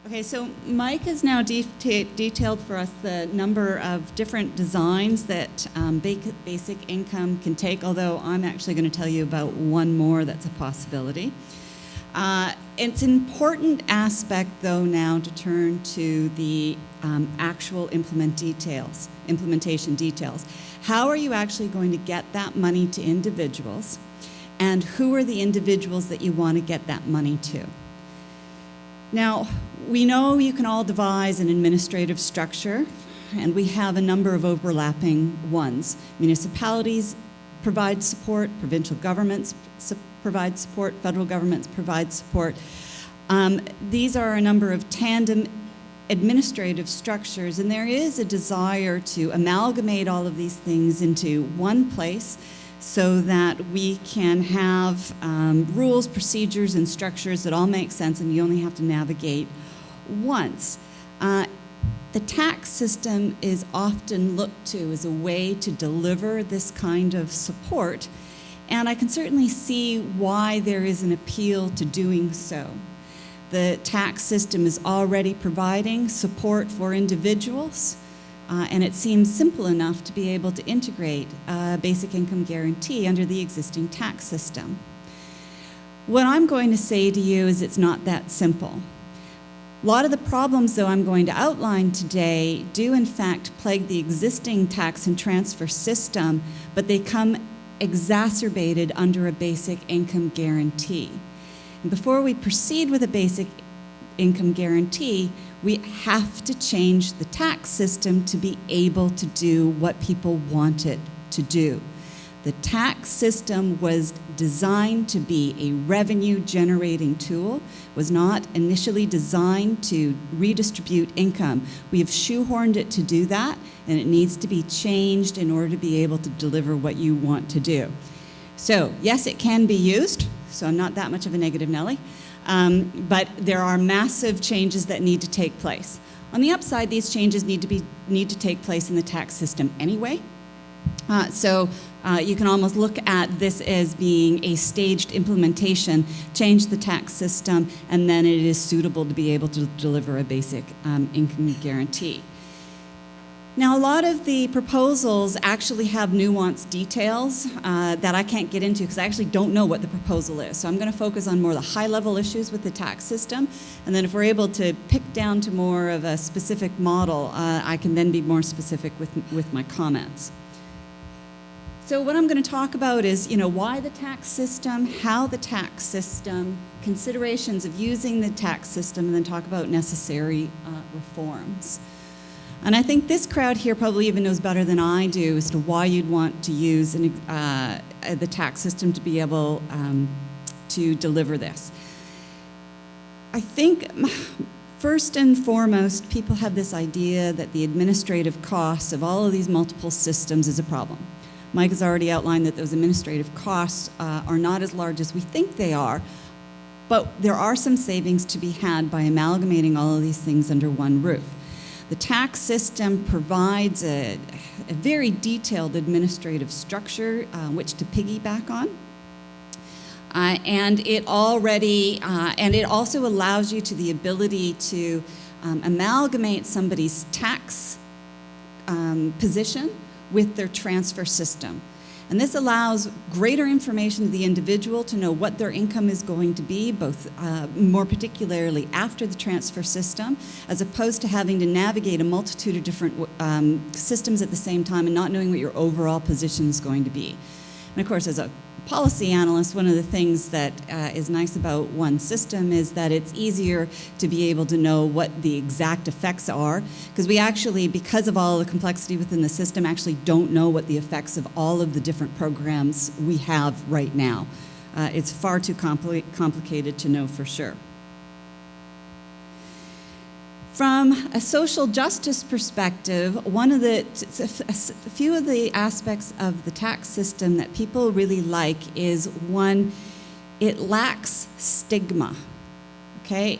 Okay, so Mike has now detailed for us the number of different designs that basic income can take, although I'm actually going to tell you about one more that's a possibility. It's an important aspect, though, now to turn to the actual implementation details. How are you actually going to get that money to individuals, and who are the individuals that you want to get that money to? Now, we know you can all devise an administrative structure, and we have a number of overlapping ones. Municipalities provide support, provincial governments provide support, federal governments provide support. These are a number of tandem administrative structures, and there is a desire to amalgamate all of these things into one place so that we can have rules, procedures, and structures that all make sense, and you only have to navigate once. The tax system is often looked to as a way to deliver this kind of support, and I can certainly see why there is an appeal to doing so. The tax system is already providing support for individuals, and it seems simple enough to be able to integrate a basic income guarantee under the existing tax system. What I'm going to say to you is it's not that simple. A lot of the problems, though, I'm going to outline today do in fact plague the existing tax and transfer system, but they come exacerbated under a basic income guarantee. And before we proceed with a basic income guarantee, we have to change the tax system to be able to do what people want it to do. The tax system was designed to be a revenue-generating tool, was not initially designed to redistribute income. We have shoehorned it to do that, and it needs to be changed in order to be able to deliver what you want to do. So, yes, it can be used, so I'm not that much of a negative Nelly, but there are massive changes that need to take place. On the upside, these changes need to take place in the tax system anyway. You can almost look at this as being a staged implementation, change the tax system, and then it is suitable to be able to deliver a basic income guarantee. Now, a lot of the proposals actually have nuanced details that I can't get into because I actually don't know what the proposal is. So I'm going to focus on more of the high-level issues with the tax system, and then if we're able to pick down to more of a specific model, I can then be more specific with my comments. So what I'm going to talk about is, why the tax system, how the tax system, considerations of using the tax system, and then talk about necessary reforms. And I think this crowd here probably even knows better than I do as to why you'd want to use the tax system to be able to deliver this. I think first and foremost, people have this idea that the administrative costs of all of these multiple systems is a problem. Mike has already outlined that those administrative costs are not as large as we think they are, but there are some savings to be had by amalgamating all of these things under one roof. The tax system provides a very detailed administrative structure which to piggyback on. And it also allows you to the ability to amalgamate somebody's tax position with their transfer system. And this allows greater information to the individual to know what their income is going to be, both more particularly after the transfer system, as opposed to having to navigate a multitude of different systems at the same time and not knowing what your overall position is going to be. And of course, as a policy analyst, one of the things that is nice about one system is that it's easier to be able to know what the exact effects are, because we actually, because of all the complexity within the system, actually don't know what the effects of all of the different programs we have right now. It's far too complicated to know for sure. From a social justice perspective, a few of the aspects of the tax system that people really like is, one, it lacks stigma, okay?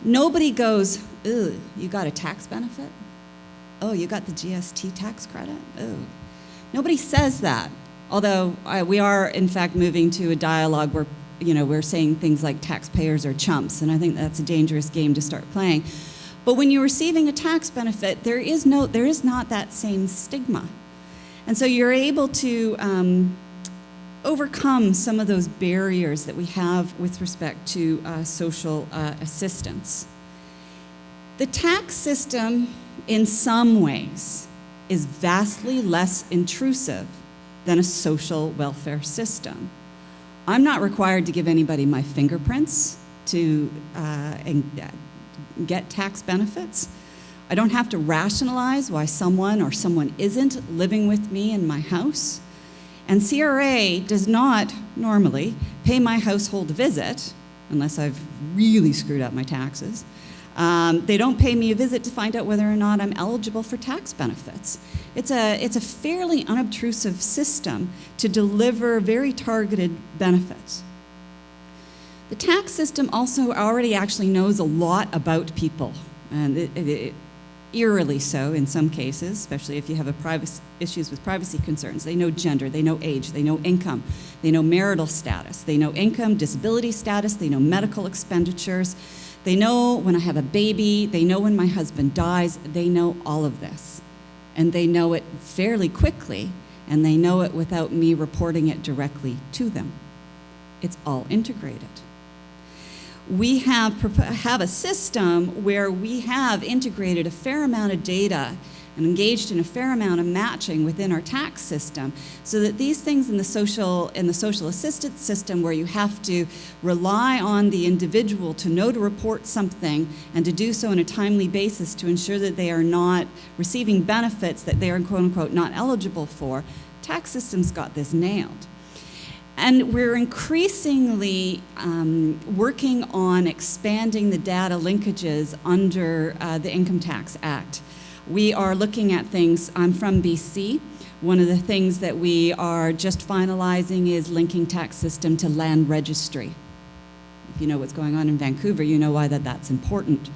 Nobody goes, ooh, you got a tax benefit? Oh, you got the GST tax credit? Oh. Nobody says that, although we are, in fact, moving to a dialogue where we're saying things like taxpayers are chumps, and I think that's a dangerous game to start playing. But when you're receiving a tax benefit, there is not that same stigma. And so you're able to overcome some of those barriers that we have with respect to social assistance. The tax system, in some ways, is vastly less intrusive than a social welfare system. I'm not required to give anybody my fingerprints to get tax benefits. I don't have to rationalize why someone or someone isn't living with me in my house. And CRA does not normally pay my household a visit, unless I've really screwed up my taxes. They don't pay me a visit to find out whether or not I'm eligible for tax benefits. It's a fairly unobtrusive system to deliver very targeted benefits. The tax system also already actually knows a lot about people, and eerily so in some cases, especially if you have issues with privacy concerns. They know gender, they know age, they know income, they know marital status, they know income, disability status, they know medical expenditures, they know when I have a baby, they know when my husband dies, they know all of this. And they know it fairly quickly, and they know it without me reporting it directly to them. It's all integrated. We have a system where we have integrated a fair amount of data and engaged in a fair amount of matching within our tax system, so that these things in the social assistance system, where you have to rely on the individual to know to report something and to do so on a timely basis to ensure that they are not receiving benefits that they are quote unquote not eligible for, tax system's got this nailed. And we're increasingly working on expanding the data linkages under the Income Tax Act. We are looking at things, I'm from BC. One of the things that we are just finalizing is linking tax system to land registry. If you know what's going on in Vancouver, you know why that's important.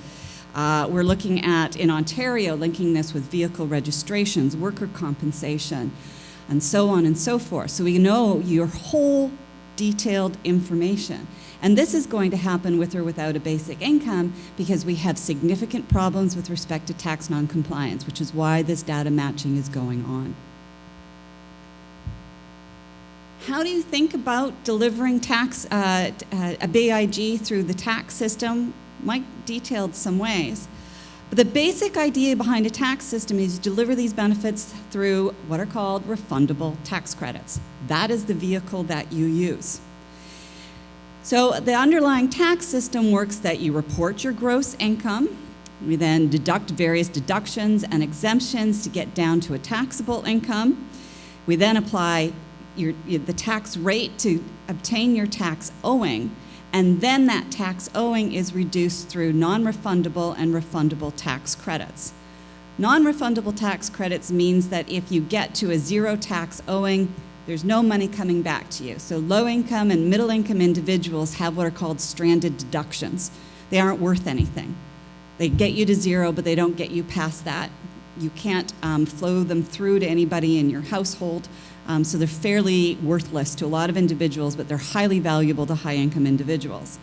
We're looking at, in Ontario, linking this with vehicle registrations, worker compensation, and so on and so forth. So we know your whole detailed information. And this is going to happen with or without a basic income, because we have significant problems with respect to tax noncompliance, which is why this data matching is going on. How do you think about delivering tax, a BIG through the tax system? Mike detailed some ways. But the basic idea behind a tax system is you deliver these benefits through what are called refundable tax credits. That is the vehicle that you use. So the underlying tax system works that you report your gross income. We then deduct various deductions and exemptions to get down to a taxable income. We then apply the tax rate to obtain your tax owing. And then that tax owing is reduced through non-refundable and refundable tax credits. Non-refundable tax credits means that if you get to a zero tax owing, there's no money coming back to you. So low-income and middle-income individuals have what are called stranded deductions. They aren't worth anything. They get you to zero, but they don't get you past that. You can't flow them through to anybody in your household. So they're fairly worthless to a lot of individuals, but they're highly valuable to high-income individuals.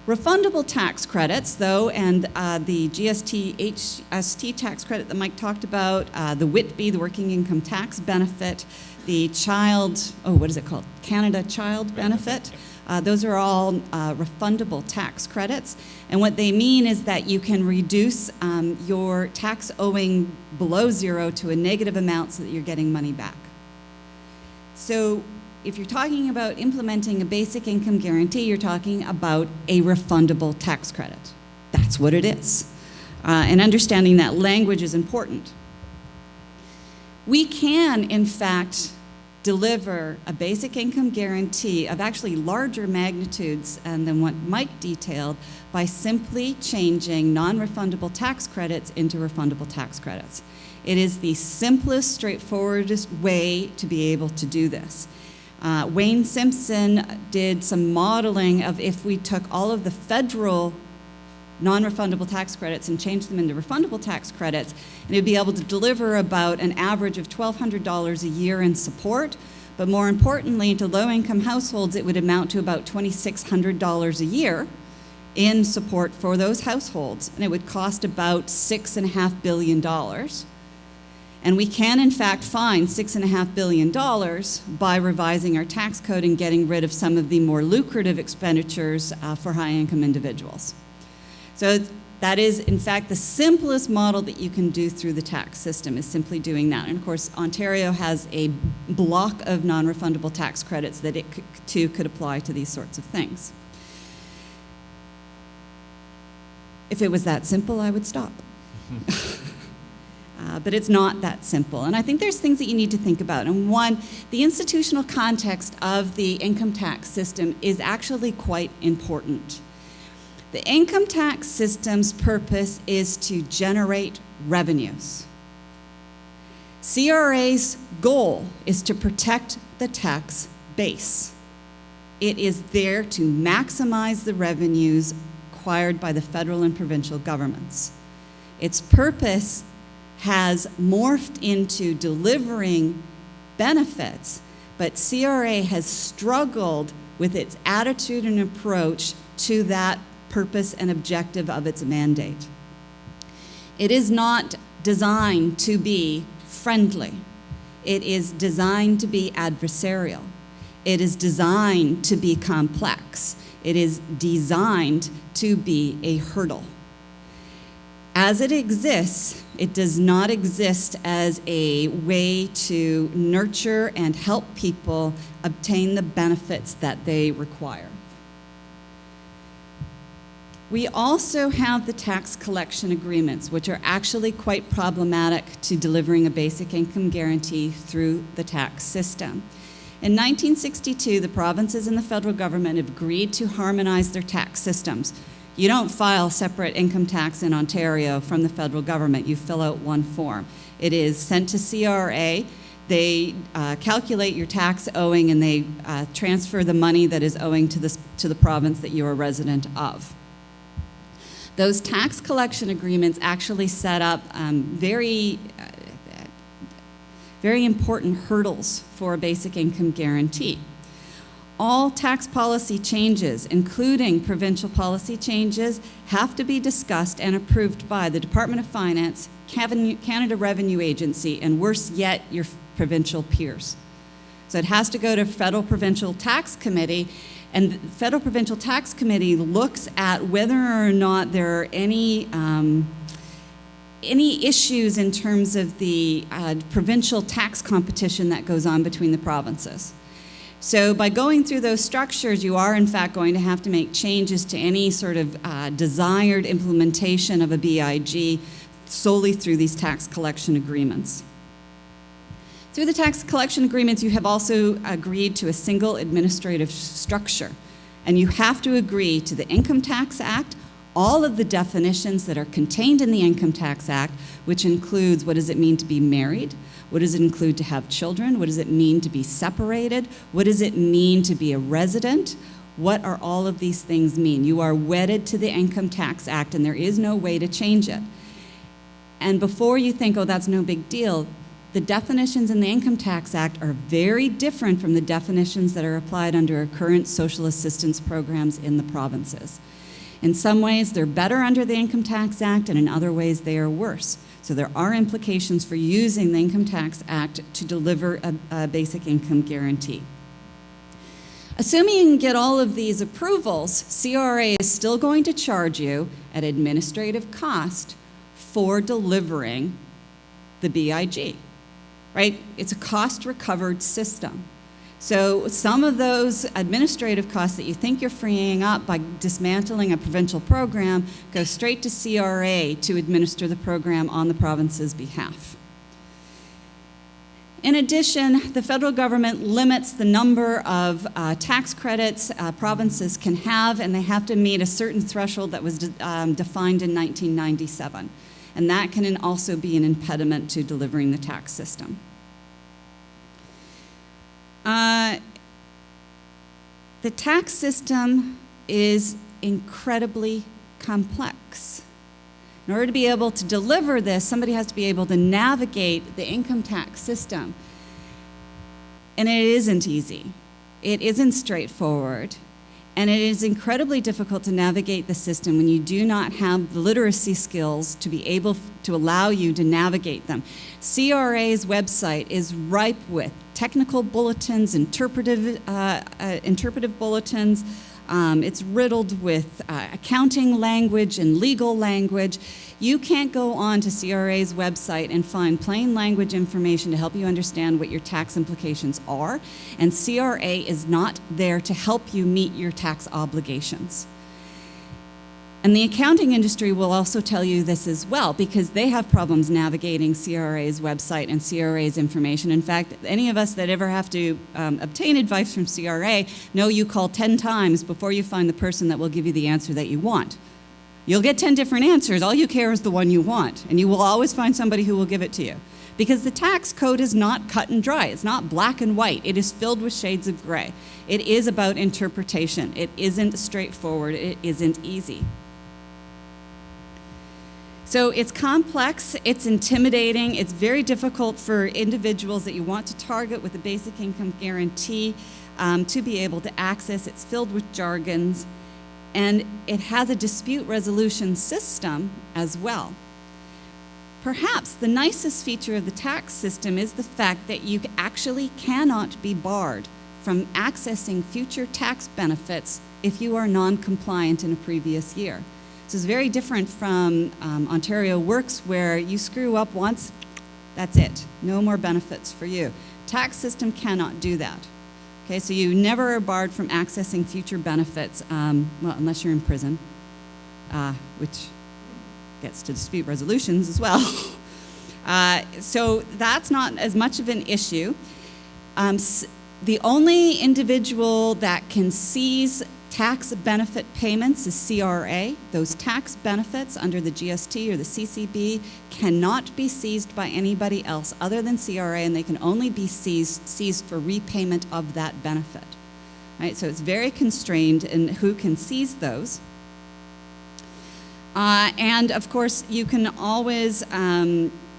Refundable tax credits, though, and the GST, HST tax credit that Mike talked about, the WITB, the Working Income Tax Benefit, the Canada Child Benefit. Those are all refundable tax credits. And what they mean is that you can reduce your tax owing below zero to a negative amount so that you're getting money back. So if you're talking about implementing a basic income guarantee, you're talking about a refundable tax credit. That's what it is. And understanding that language is important. We can, in fact, deliver a basic income guarantee of actually larger magnitudes than what Mike detailed by simply changing non-refundable tax credits into refundable tax credits. It is the simplest, straightforwardest way to be able to do this. Wayne Simpson did some modeling of if we took all of the federal non-refundable tax credits and changed them into refundable tax credits, and it'd be able to deliver about an average of $1,200 a year in support, But more importantly, to low-income households, it would amount to about $2,600 a year in support for those households, and it would cost about $6.5 billion. And we can, in fact, find $6.5 billion by revising our tax code and getting rid of some of the more lucrative expenditures for high-income individuals. So that is, in fact, the simplest model that you can do through the tax system is simply doing that. And of course, Ontario has a block of non-refundable tax credits that it too could apply to these sorts of things. If it was that simple, I would stop. But it's not that simple. And I think there's things that you need to think about. And one, the institutional context of the income tax system is actually quite important. The income tax system's purpose is to generate revenues. CRA's goal is to protect the tax base. It is there to maximize the revenues acquired by the federal and provincial governments. Its purpose has morphed into delivering benefits, but CRA has struggled with its attitude and approach to that purpose and objective of its mandate. It is not designed to be friendly. It is designed to be adversarial. It is designed to be complex. It is designed to be a hurdle. As it exists, it does not exist as a way to nurture and help people obtain the benefits that they require. We also have the tax collection agreements, which are actually quite problematic to delivering a basic income guarantee through the tax system. In 1962, the provinces and the federal government agreed to harmonize their tax systems. You don't file separate income tax in Ontario from the federal government. You fill out one form. It is sent to CRA. They calculate your tax owing, and they transfer the money that is owing to the province that you are a resident of. Those tax collection agreements actually set up very important hurdles for a basic income guarantee. All tax policy changes, including provincial policy changes, have to be discussed and approved by the Department of Finance, Canada Revenue Agency, and worse yet, your provincial peers. So it has to go to Federal Provincial Tax Committee, and the Federal Provincial Tax Committee looks at whether or not there are any issues in terms of the provincial tax competition that goes on between the provinces. So by going through those structures, you are in fact going to have to make changes to any sort of desired implementation of a BIG solely through these tax collection agreements. Through the tax collection agreements, you have also agreed to a single administrative structure, and you have to agree to the Income Tax Act, all of the definitions that are contained in the Income Tax Act, which includes what does it mean to be married, what does it include to have children, what does it mean to be separated, what does it mean to be a resident, what are all of these things mean? You are wedded to the Income Tax Act, and there is no way to change it. And before you think, oh, that's no big deal, the definitions in the Income Tax Act are very different from the definitions that are applied under current social assistance programs in the provinces. In some ways, they're better under the Income Tax Act, and in other ways, they are worse. So there are implications for using the Income Tax Act to deliver a basic income guarantee. Assuming you can get all of these approvals, CRA is still going to charge you at administrative cost for delivering the BIG, right? It's a cost-recovered system. So some of those administrative costs that you think you're freeing up by dismantling a provincial program go straight to CRA to administer the program on the province's behalf. In addition, the federal government limits the number of tax credits provinces can have, and they have to meet a certain threshold that was defined in 1997. And that can also be an impediment to delivering the tax system. The tax system is incredibly complex. In order to be able to deliver this, somebody has to be able to navigate the income tax system. And it isn't easy. It isn't straightforward. And it is incredibly difficult to navigate the system when you do not have the literacy skills to be able to allow you to navigate them. CRA's website is ripe with technical bulletins, interpretive bulletins. It's riddled with accounting language and legal language. You can't go on to CRA's website and find plain language information to help you understand what your tax implications are, and CRA is not there to help you meet your tax obligations. And the accounting industry will also tell you this as well, because they have problems navigating CRA's website and CRA's information. In fact, any of us that ever have to obtain advice from CRA know you call 10 times before you find the person that will give you the answer that you want. You'll get 10 different answers. All you care is the one you want, and you will always find somebody who will give it to you. Because the tax code is not cut and dry. It's not black and white. It is filled with shades of gray. It is about interpretation. It isn't straightforward. It isn't easy. So it's complex, it's intimidating, it's very difficult for individuals that you want to target with the basic income guarantee to be able to access. It's filled with jargons, and it has a dispute resolution system as well. Perhaps the nicest feature of the tax system is the fact that you actually cannot be barred from accessing future tax benefits if you are non-compliant in a previous year. This is very different from Ontario Works, where you screw up once, that's it. No more benefits for you. Tax system cannot do that. Okay, so you never are barred from accessing future benefits, well, unless you're in prison, which gets to dispute resolutions as well. So that's not as much of an issue. The only individual that can seize tax benefit payments is CRA. Those tax benefits under the GST or the CCB cannot be seized by anybody else other than CRA, and they can only be seized for repayment of that benefit. Right? So it's very constrained in who can seize those. And of course, you can always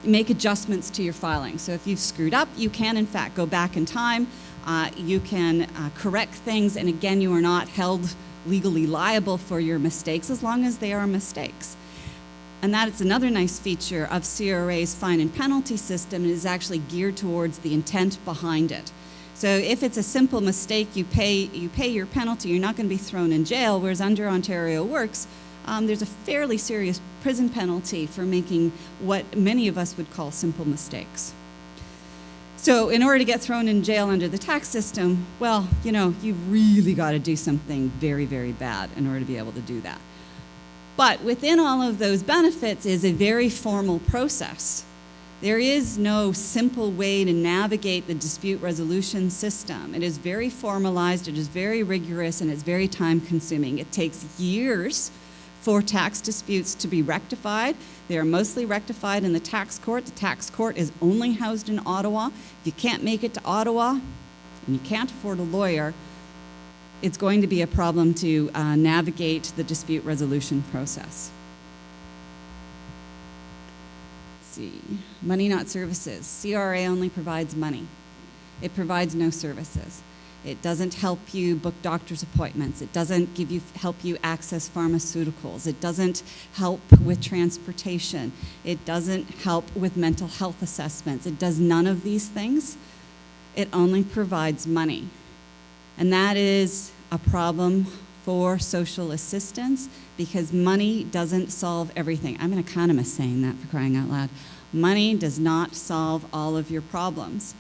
make adjustments to your filing. So if you've screwed up, you can in fact go back in time. You can correct things, and again, you are not held legally liable for your mistakes as long as they are mistakes. And that is another nice feature of CRA's fine and penalty system. It is actually geared towards the intent behind it. So if it's a simple mistake, you pay your penalty, you're not going to be thrown in jail, whereas under Ontario Works, there's a fairly serious prison penalty for making what many of us would call simple mistakes. So in order to get thrown in jail under the tax system, well, you know, you've really got to do something very, very bad in order to be able to do that. But within all of those benefits is a very formal process. There is no simple way to navigate the dispute resolution system. It is very formalized, it is very rigorous, and it's very time-consuming. It takes years for tax disputes to be rectified. They are mostly rectified in the tax court. The tax court is only housed in Ottawa. If you can't make it to Ottawa and you can't afford a lawyer, it's going to be a problem to navigate the dispute resolution process. Let's see, money not services. CRA only provides money. It provides no services. It doesn't help you book doctor's appointments. It doesn't help you access pharmaceuticals. It doesn't help with transportation. It doesn't help with mental health assessments. It does none of these things. It only provides money. And that is a problem for social assistance because money doesn't solve everything. I'm an economist saying that, for crying out loud. Money does not solve all of your problems.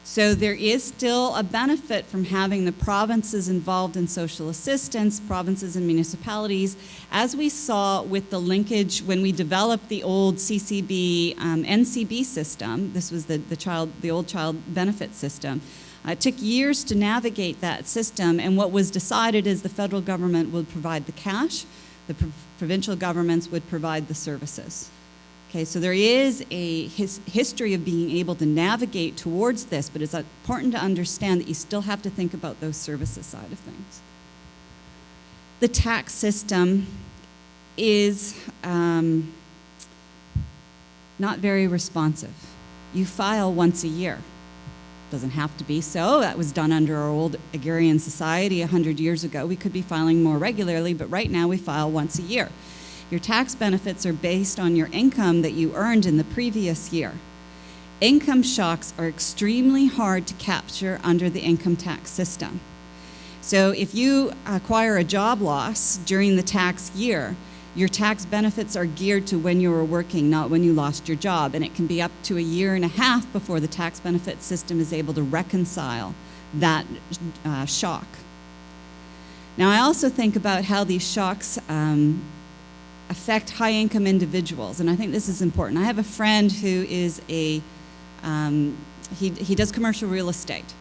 So there is still a benefit from having the provinces involved in social assistance, provinces and municipalities, as we saw with the linkage when we developed the old CCB NCB system. This was the old child benefit system. It took years to navigate that system, and what was decided is the federal government would provide the cash, the provincial governments would provide the services. Okay, so there is a history of being able to navigate towards this, but it's important to understand that you still have to think about those services side of things. The tax system is not very responsive. You file once a year. Doesn't have to be so. That was done under our old agrarian society 100 years ago. We could be filing more regularly, but right now we file once a year. Your tax benefits are based on your income that you earned in the previous year. Income shocks are extremely hard to capture under the income tax system. So if you acquire a job loss during the tax year, your tax benefits are geared to when you were working, not when you lost your job. And it can be up to a year and a half before the tax benefit system is able to reconcile that shock. Now, I also think about how these shocks affect high-income individuals, and I think this is important. I have a friend who is he does commercial real estate.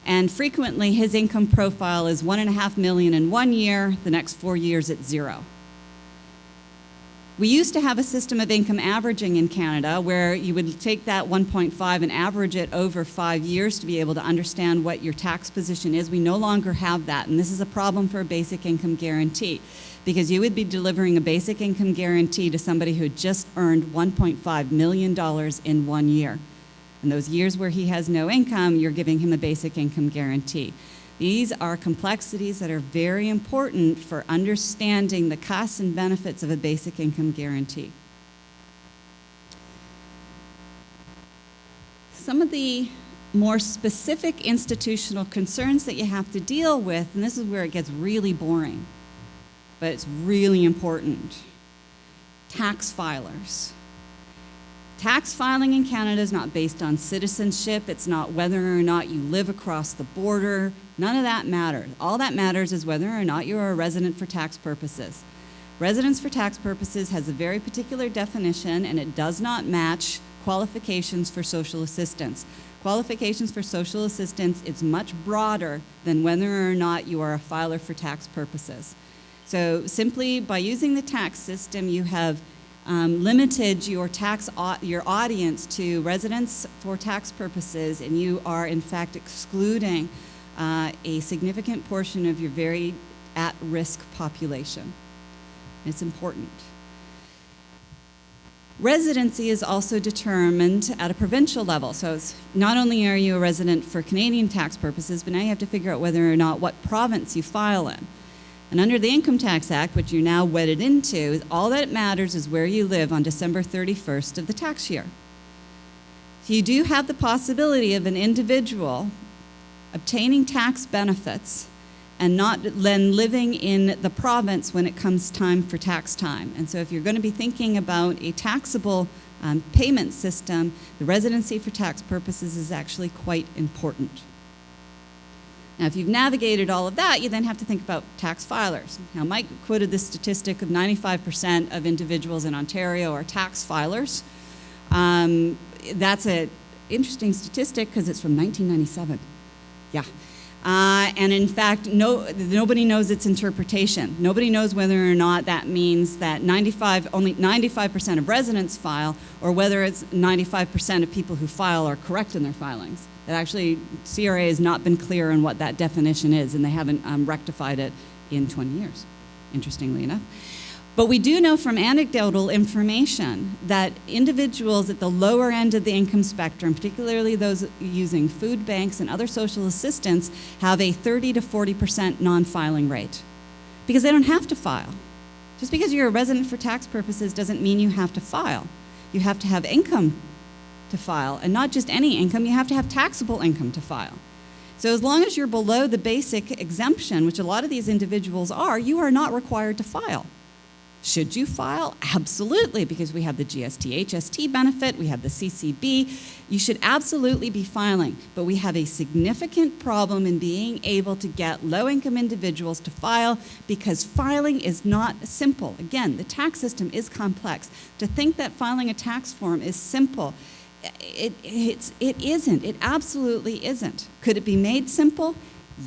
And frequently, his income profile is $1.5 million in 1 year, the next 4 years it's zero. We used to have a system of income averaging in Canada where you would take that 1.5 and average it over 5 years to be able to understand what your tax position is. We no longer have that, and this is a problem for a basic income guarantee, because you would be delivering a basic income guarantee to somebody who just earned $1.5 million in 1 year. In those years where he has no income, you're giving him a basic income guarantee. These are complexities that are very important for understanding the costs and benefits of a basic income guarantee. Some of the more specific institutional concerns that you have to deal with, and this is where it gets really boring, but it's really important. Tax filers. Tax filing in Canada is not based on citizenship. It's not whether or not you live across the border. None of that matters. All that matters is whether or not you are a resident for tax purposes. Residence for tax purposes has a very particular definition, and it does not match qualifications for social assistance. Qualifications for social assistance is much broader than whether or not you are a filer for tax purposes. So simply by using the tax system, you have limited your audience to residents for tax purposes, and you are in fact excluding a significant portion of your very at-risk population. It's important. Residency is also determined at a provincial level. So it's not only are you a resident for Canadian tax purposes, but now you have to figure out whether or not what province you file in. And under the Income Tax Act, which you're now wedded into, all that matters is where you live on December 31st of the tax year. So you do have the possibility of an individual obtaining tax benefits and not then living in the province when it comes time for tax time. And so if you're going to be thinking about a taxable payment system, the residency for tax purposes is actually quite important. Now, if you've navigated all of that, you then have to think about tax filers. Now, Mike quoted this statistic of 95% of individuals in Ontario are tax filers. That's an interesting statistic because it's from 1997. Yeah. And in fact, nobody knows its interpretation. Nobody knows whether or not that means that only 95% of residents file, or whether it's 95% of people who file are correct in their filings. That actually, CRA has not been clear on what that definition is, and they haven't rectified it in 20 years, interestingly enough. But we do know from anecdotal information that individuals at the lower end of the income spectrum, particularly those using food banks and other social assistance, have a 30 to 40% non-filing rate because they don't have to file. Just because you're a resident for tax purposes doesn't mean you have to file. You have to have income to file, and not just any income, you have to have taxable income to file. So as long as you're below the basic exemption, which a lot of these individuals are, you are not required to file. Should you file? Absolutely, because we have the GST, HST benefit, we have the CCB. You should absolutely be filing, but we have a significant problem in being able to get low-income individuals to file because filing is not simple. Again, the tax system is complex. To think that filing a tax form is simple, it isn't. It absolutely isn't. Could it be made simple?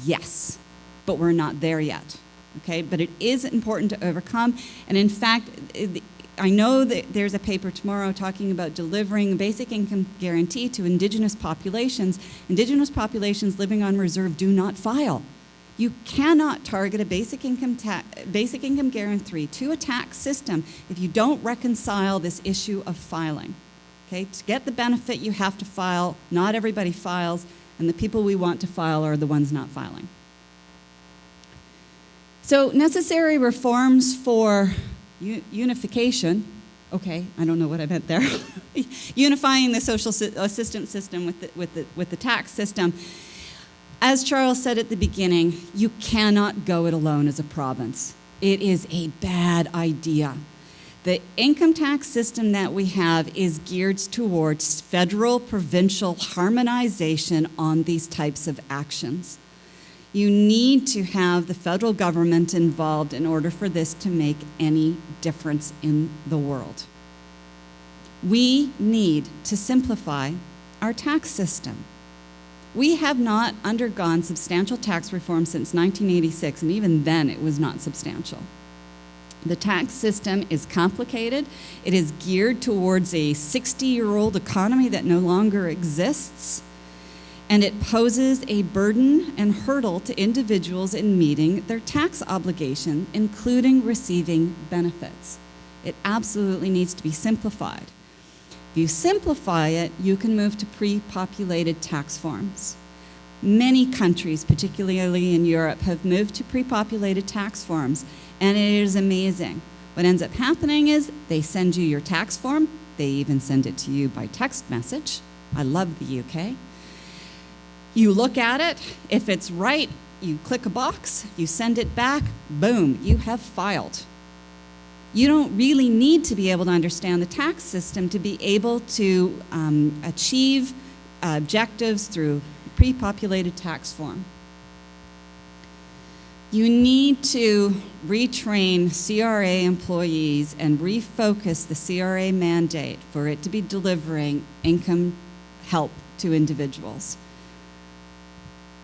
Yes, but we're not there yet. Okay, but it is important to overcome. And in fact, I know that there's a paper tomorrow talking about delivering a basic income guarantee to Indigenous populations. Indigenous populations living on reserve do not file. You cannot target a basic income guarantee to a tax system if you don't reconcile this issue of filing. Okay, to get the benefit, you have to file. Not everybody files. and the people we want to file are the ones not filing. So necessary reforms for unification, okay, I don't know what I meant there, unifying the social assistance system with the tax system. As Charles said at the beginning, you cannot go it alone as a province. It is a bad idea. The income tax system that we have is geared towards federal, provincial harmonization on these types of actions. You need to have the federal government involved in order for this to make any difference in the world. We need to simplify our tax system. We have not undergone substantial tax reform since 1986, and even then it was not substantial. The tax system is complicated. It is geared towards a 60-year-old economy that no longer exists, and it poses a burden and hurdle to individuals in meeting their tax obligation, including receiving benefits. It absolutely needs to be simplified. If you simplify it, you can move to pre-populated tax forms. Many countries, particularly in Europe, have moved to pre-populated tax forms, and it is amazing. What ends up happening is they send you your tax form. They even send it to you by text message. I love the UK. You look at it. If it's right, you click a box, you send it back, boom, you have filed. You don't really need to be able to understand the tax system to be able to achieve objectives through pre-populated tax form. You need to retrain CRA employees and refocus the CRA mandate for it to be delivering income help to individuals.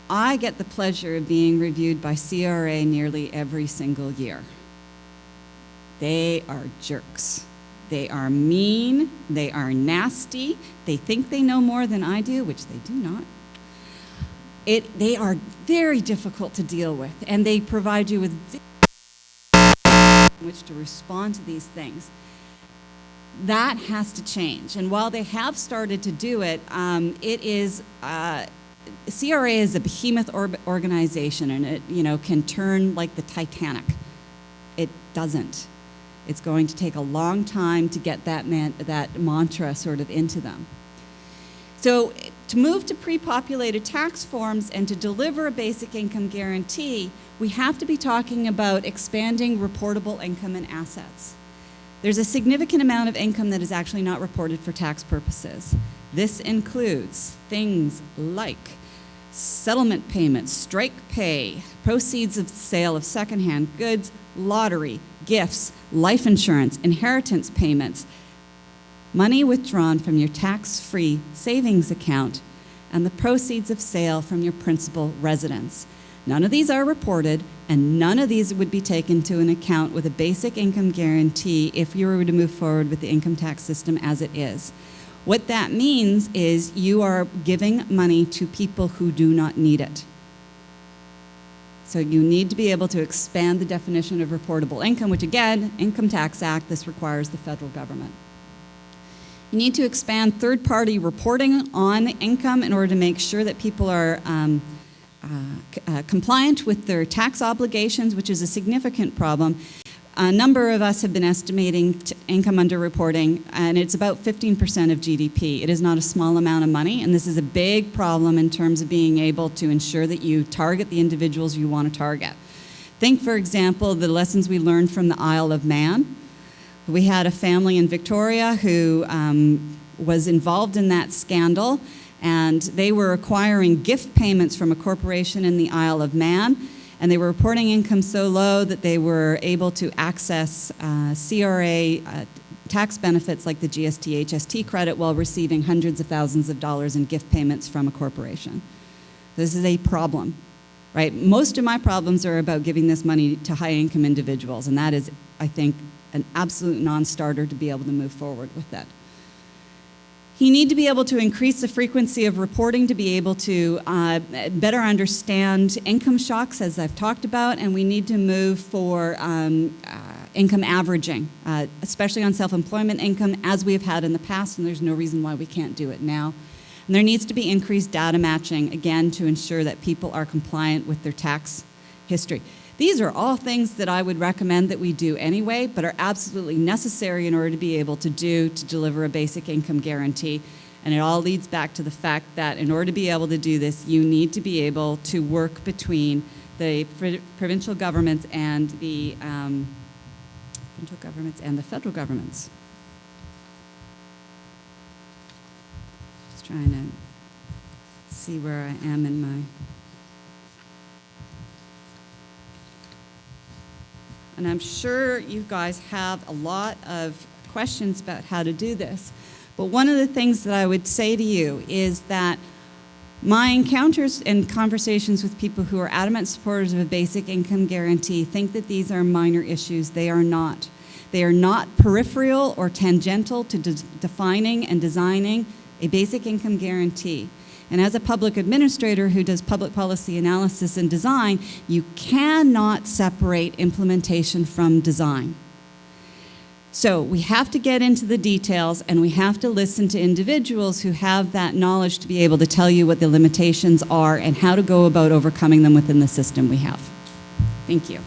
I get the pleasure of being reviewed by CRA nearly every single year. They are jerks. They are mean, they are nasty, they think they know more than I do, which they do not. They are very difficult to deal with, and they provide you with in which to respond to these things. That has to change, and while they have started to do it, CRA is a behemoth organization, and it can turn like the Titanic. It doesn't. It's going to take a long time to get that mantra sort of into them. So to move to pre-populated tax forms and to deliver a basic income guarantee, we have to be talking about expanding reportable income and assets. There's a significant amount of income that is actually not reported for tax purposes. This includes things like settlement payments, strike pay, proceeds of sale of secondhand goods, lottery, gifts, life insurance, inheritance payments, money withdrawn from your tax-free savings account, and the proceeds of sale from your principal residence. None of these are reported, and none of these would be taken into an account with a basic income guarantee if you were to move forward with the income tax system as it is. What that means is you are giving money to people who do not need it. So you need to be able to expand the definition of reportable income, which again, Income Tax Act, this requires the federal government. You need to expand third-party reporting on income in order to make sure that people are compliant with their tax obligations, which is a significant problem. A number of us have been estimating income underreporting, and it's about 15% of GDP. It is not a small amount of money, and this is a big problem in terms of being able to ensure that you target the individuals you want to target. Think, for example, the lessons we learned from the Isle of Man. We had a family in Victoria who was involved in that scandal, and they were acquiring gift payments from a corporation in the Isle of Man, and they were reporting income so low that they were able to access CRA tax benefits like the GST, HST credit while receiving hundreds of thousands of dollars in gift payments from a corporation. This is a problem, right? Most of my problems are about giving this money to high-income individuals, and that is, I think, an absolute non-starter to be able to move forward with that. You need to be able to increase the frequency of reporting to be able to better understand income shocks, as I've talked about, and we need to move for income averaging, especially on self-employment income, as we have had in the past, and there's no reason why we can't do it now. And there needs to be increased data matching, again, to ensure that people are compliant with their tax history. These are all things that I would recommend that we do anyway, but are absolutely necessary in order to be able to deliver a basic income guarantee. And it all leads back to the fact that in order to be able to do this, you need to be able to work between the provincial governments and the federal governments. Just trying to see where I am in my... And I'm sure you guys have a lot of questions about how to do this. But one of the things that I would say to you is that my encounters and conversations with people who are adamant supporters of a basic income guarantee think that these are minor issues. They are not. They are not peripheral or tangential to defining and designing a basic income guarantee. And as a public administrator who does public policy analysis and design, you cannot separate implementation from design. So we have to get into the details, and we have to listen to individuals who have that knowledge to be able to tell you what the limitations are and how to go about overcoming them within the system we have. Thank you.